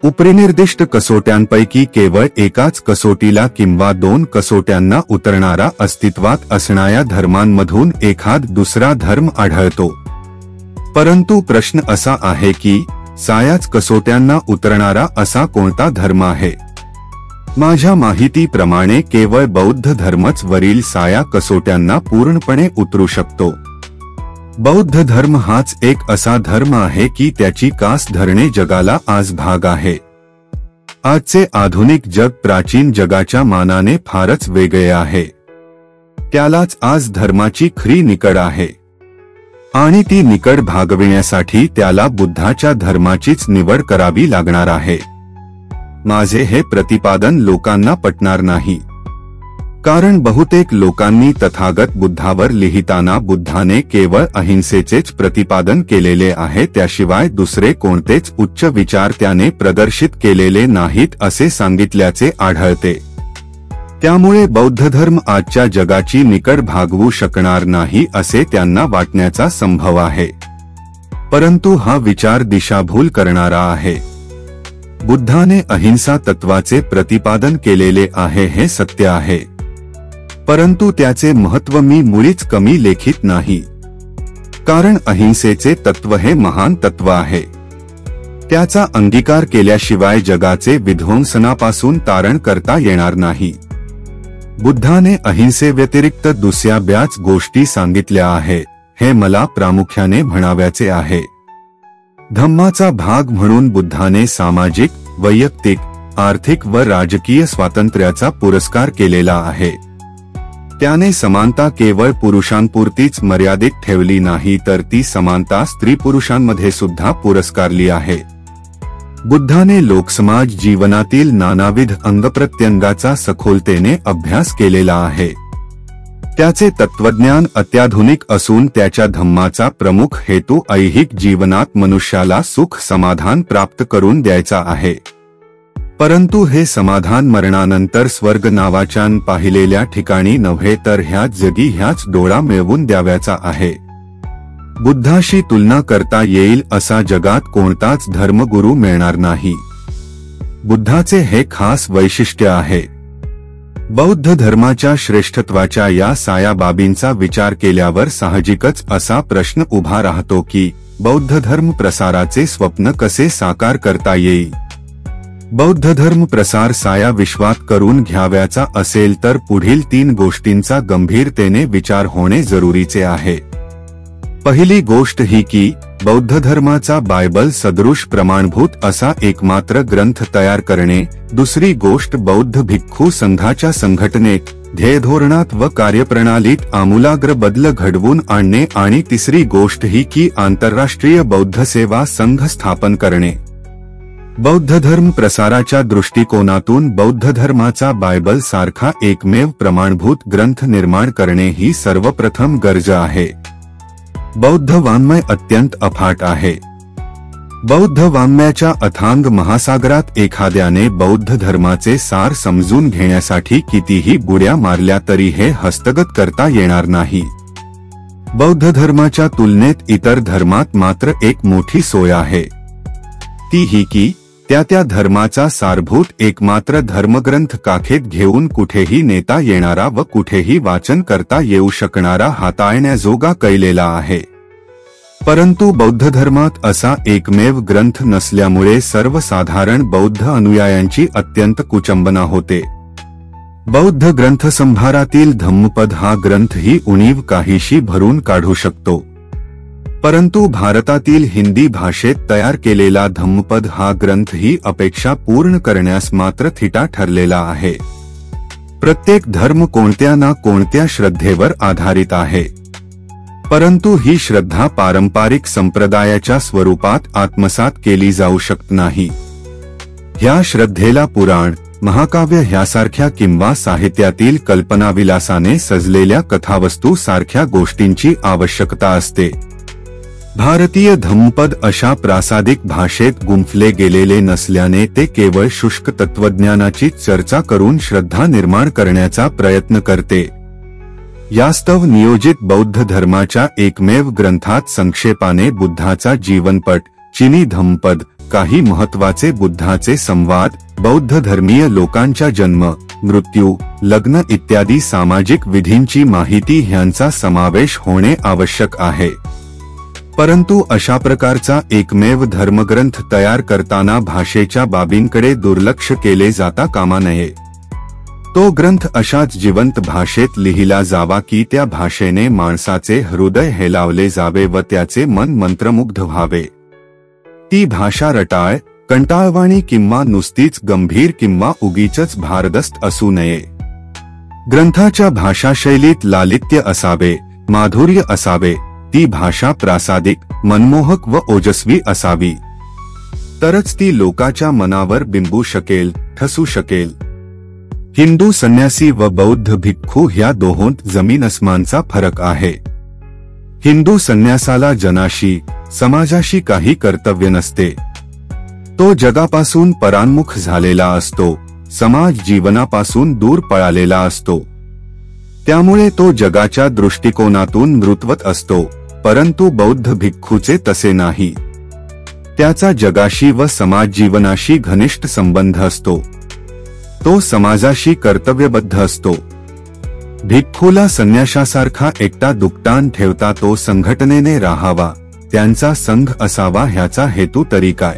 उपरिनिर्दिष्ट कसोट्यांपैकी केवळ एकाच कसोटीला किंवा दोन कसोट्यांना उतरणारा अस्तित्वात असणाऱ्या धर्मांमधून एखाद दुसरा धर्म आढळतो। परंतु प्रश्न असा आहे की सायाच कसोट्यांना उतरणारा असा कोणता धर्म आहे? माझ्या माहितीप्रमाणे केवळ बौद्ध धर्मच वरील साया कसोट्यांना पूर्णपणे उतरू शकतो। बौद्ध धर्म हाच एक असा धर्म आहे की त्याची कास धरणे जगाला आज भाग आहे। आजचे आधुनिक जग प्राचीन जगाच्या मानाने फारच वेगळे आहे। त्यालाच आज धर्माची खरी निकड आहे आणि ती निकड भागविण्यासाठी त्याला बुद्धाच्या धर्माचीच निवड करावी लागणार आहे। माझे हे प्रतिपादन लोकांना पटणार नाही, कारण बहुतेक लोकांनी तथागत बुद्धावर लिहिताना बुद्धाने केवळ अहिंसेचेच प्रतिपादन केलेले आहे, त्याशिवाय दुसरे कोणतेच उच्च विचार त्याने प्रदर्शित केलेले नाहीत असे सांगितल्याचे आढळते। त्यामुळे बौद्ध धर्म आजच्या जगाची निकड भागवू शकणार नाही असे त्यांना वाटण्याचा संभव आहे। परंतु हा विचार दिशाभूल करणारा आहे। बुद्धाने अहिंसा तत्वाचे प्रतिपादन केलेले आहे हे सत्य आहे, परंतु त्याचे महत्त्व मी मुळीच कमी लेखित नाही, कारण अहिंसेचे तत्व हे महान तत्व आहे। त्याचा अंगीकार केल्याशिवाय जगाचे विध्वंसनापासून तारण करता येणार नाही। बुद्धाने अहिंसेव्यतिरिक्त दुसऱ्या बऱ्याच गोष्टी सांगितल्या आहे, हे मला प्रामुख्याने म्हणाव्याचे आहे। धम्माचा भाग म्हणून बुद्धाने सामाजिक, वैयक्तिक, आर्थिक व राजकीय स्वातंत्र्याचा पुरस्कार केलेला आहे। त्याने समानता केवळ पुरुषांपुरतीच मर्यादित ठेवली नाही, तर ती समानता स्त्री पुरुषांमध्ये सुद्धा पुरस्कारली आहे। बुद्धाने लोकसमाज जीवनातील नानाविध अंगप्रत्यंगाचा सखोलतेने अभ्यास केलेला आहे। त्याचे तत्वज्ञान अत्याधुनिक असून त्याच्या धम्माचा प्रमुख हेतू ऐहिक जीवनात मनुष्याला सुख समाधान प्राप्त करून द्यायचा आहे। परंतु हे समाधान मरणानंतर स्वर्ग नावाच्या पाहिलेल्या ठिकाणी नव्हे, तर ह्याच जगी ह्याच डोळा मिळवून द्यावयाचा आहे। बुद्धाशी तुलना करता येईल असा जगात कोणताच धर्मगुरू मिळणार नाही। बुद्धाचे हे खास वैशिष्ट्य आहे। बौद्ध धर्माच्या श्रेष्ठत्वाच्या या साया बाबींचा विचार केल्यावर साहजिकच असा प्रश्न उभा राहतो की बौद्ध धर्म प्रसाराचे स्वप्न कसे साकार करता येईल? बौद्ध धर्म प्रसार साया विश्वात करून घ्यावयाचा असेल तर पुढील 3 गोष्टींचा गंभीरतेने विचार होणे जरुरीचे आहे। पहिली गोष्ट ही की बौद्ध धर्माचा बायबल सदृश प्रमाणभूत असा एकमात्र ग्रंथ तयार करणे, दुसरी गोष्ट बौद्ध भिक्खू संघाच्या संघटनेत, ध्येयधोरणात व कार्यप्रणालीत आमूलाग्र बदल घडवून आणणे आणि तिसरी गोष्ट ही की आंतरराष्ट्रीय बौद्ध सेवा संघ स्थापन करणे। बौद्ध धर्म प्रसाराच्या दृष्टिकोनातून बौद्ध धर्माचा बायबल सारखा एकमेव प्रमाणभूत ग्रंथ निर्माण करणे ही सर्वप्रथम गरज आहे। बौद्ध वाङ्मय अत्यंत अफाट आहे। बौद्ध वाङ्मयाच्या अथांग महासागरात एखाद्याने बौद्ध धर्माचे सार समजून घेण्यासाठी कितीही बुड्या मारल्या तरी हे हस्तगत करता येणार नाही। बौद्ध धर्माच्या तुलनेत इतर धर्मात मात्र एक मोठी सोय आहे, ती ही की त्या धर्माचा सारभूत एकमात्र धर्मग्रंथ काखेत घेऊन कुठेही नेता येणारा व कुठेही वाचन करता येऊ शकणारा हाताळण्याजोगा कैलेला आहे। परंतु बौद्ध धर्मात असा एकमेव ग्रंथ नसल्यामुळे सर्वसाधारण बौद्ध अनुयायांची अत्यंत कुचंबना होते। बौद्ध ग्रंथसंभारातील धम्मपद हा ग्रंथ ही उणीव काहीशी भरून काढू शकतो, परंतु भारतातील हिंदी भाषेत तयार केलेला धम्मपद हा ग्रंथ ही अपेक्षा पूर्ण करण्यास मात्र थिटा ठरलेला आहे. प्रत्येक धर्म कोणत्या ना कोणत्या श्रद्धेवर आधारित आहे, परंतु ही श्रद्धा पारंपरिक संप्रदायाच्या स्वरूपात आत्मसात केली जाऊ शकत नाही. ह्या श्रद्धेला पुराण, महाकाव्य ह्यासारख्या किंवा साहित्यातील कल्पनाविलासाने सजलेल्या कथावस्तू सारख्या गोष्टींची आवश्यकता असते. भारतीय धम्मपद अशा प्रासादिक भाषेत गुंफले गेलेले नसल्याने ते केवळ शुष्क तत्वज्ञानाची चर्चा करून श्रद्धा निर्माण करण्याचा प्रयत्न करते. यास्तव नियोजित बौद्ध धर्माच्या एकमेव ग्रंथात संक्षेपाने बुद्धाचा जीवनपट, चिनी धम्मपद, काही महत्वाचे बुद्धाचे संवाद, बौद्ध धर्मीय लोकांच्या जन्म, मृत्यू, लग्न इत्यादी सामाजिक विधींची माहिती ह्यांचा समावेश होणे आवश्यक आहे. परंतु अशा प्रकारचा एकमेव धर्मग्रंथ तयार करताना भाषेच्या बाबींकडे दुर्लक्ष केले जाता कामा नये. तो ग्रंथ अशाच जिवंत भाषेत लिहिला जावा की त्या भाषेने माणसाचे हृदय हेलावले जावे व त्याचे मन मंत्रमुग्ध व्हावे. ती भाषा रटाळ, कंटाळवाणी किंवा नुसतीच गंभीर किंवा उगीचच भारदस्त असू नये. ग्रंथाच्या भाषाशैलीत लालित्य असावे, माधुर्य असावे. ती भाषा प्रासादिक, मनमोहक व ओजस्वी असावी. तरच ती लोकाच्या मनावर बिंबू शकेल, ठसू शकेल. हिंदू संन्यासी व बौद्ध भिक्खू ह्या दोहोंत जमीन अस्मानचा फरक आहे. हिंदू संन्यासाला जनाशी, समाजाशी काही कर्तव्य नसते. तो जगापासून परान्मुख झालेला असतो, समाज जीवनापासून दूर पळालेला असतो. त्यामुळे तो जगाच्या दृष्टिकोनातून नृत्वत असतो, परंतु बौद्ध भिक्खूचे तसे नाही. त्याचा जगाशी व समाज जीवनाशी घनिष्ठ संबंध असतो. तो समाजाशी कर्तव्यबद्ध असतो. भिक्खूला संन्याशासारखा एकटा दुकटान ठेवता तो संघटनेने राहावा, त्यांचा संघ असावा ह्याचा हेतू तरी काय?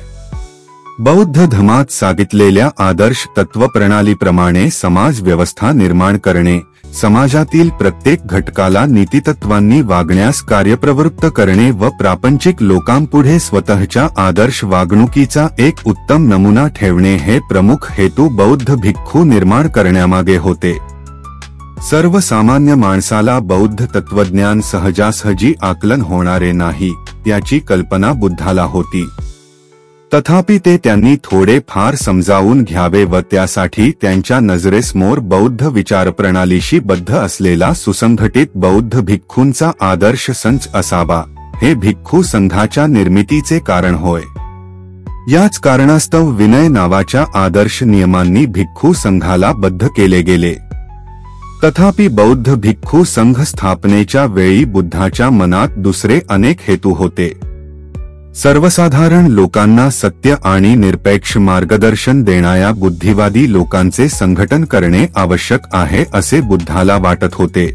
बौद्ध धर्मात सांगितलेल्या आदर्श तत्वप्रणालीप्रमाणे समाज व्यवस्था निर्माण करणे, समाजातील प्रत्येक घटकाला नीतितत्वांनी वागण्यास कार्यप्रवृत्त करणे व प्रापंचिक लोकांपुढे स्वतःच्या आदर्श वागणुकीचा एक उत्तम नमुना ठेवणे हे प्रमुख हेतू बौद्ध भिक्खू निर्माण करण्यामागे होते. सर्वसामान्य माणसाला बौद्ध तत्वज्ञान सहजासहजी आकलन होणारे नाही, याची कल्पना बुद्धाला होती. तथापि ते त्यांनी थोडे फार समजावून घ्यावे व त्यासाठी त्यांच्या नजरेसमोर बौद्ध विचारप्रणालीशी बद्ध असलेला सुसंघटित बौद्ध भिक्खूंचा आदर्श संच असावा, हे भिक्खू संघाच्या निर्मितीचे कारण होय. याच कारणास्तव विनय नावाच्या आदर्श नियमांनी भिक्खू संघाला बद्ध केले गेले. तथापि बौद्ध भिक्खू संघ स्थापनेच्या वेळी बुद्धाच्या मनात दुसरे अनेक हेतू होते. सर्वसाधारण लोकांना सत्य आणि निरपेक्ष मार्गदर्शन देणाऱ्या बुद्धिवादी लोकांचे संघटन करणे आवश्यक आहे असे बुद्धाला वाटत होते.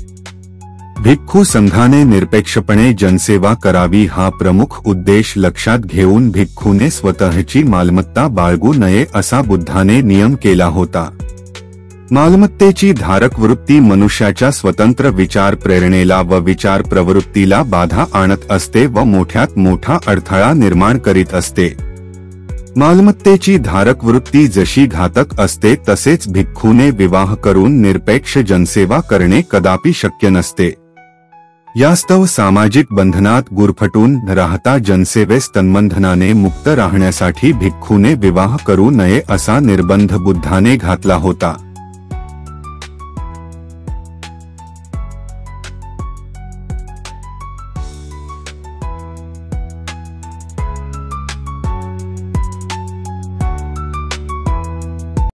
भिक्खू संघाने निरपेक्षपणे जनसेवा करावी हा प्रमुख उद्देश लक्षात घेऊन भिक्खूने स्वतःची मालमत्ता बाळगू नये असा बुद्धाने नियम केला होता. मालमत्तेची धारक वृत्ती मनुष्याच्या स्वतंत्र विचार प्रेरणेला व विचार प्रवृत्तीला बाधा आणत असते व मोठ्यात मोठा अडथळा निर्माण करीत असते. मालमत्तेची धारक वृत्ती जशी घातक असते तसेच भिक्खूने विवाह करून निरपेक्ष जनसेवा करणे कदापि शक्य नसते. यास्तव सामाजिक बंधनात गुरफटून राहता जनसेवेस तन्बंधनाने मुक्त राहण्यासाठी भिक्खूने विवाह करू नये असा निर्बंध बुद्धाने घातला होता.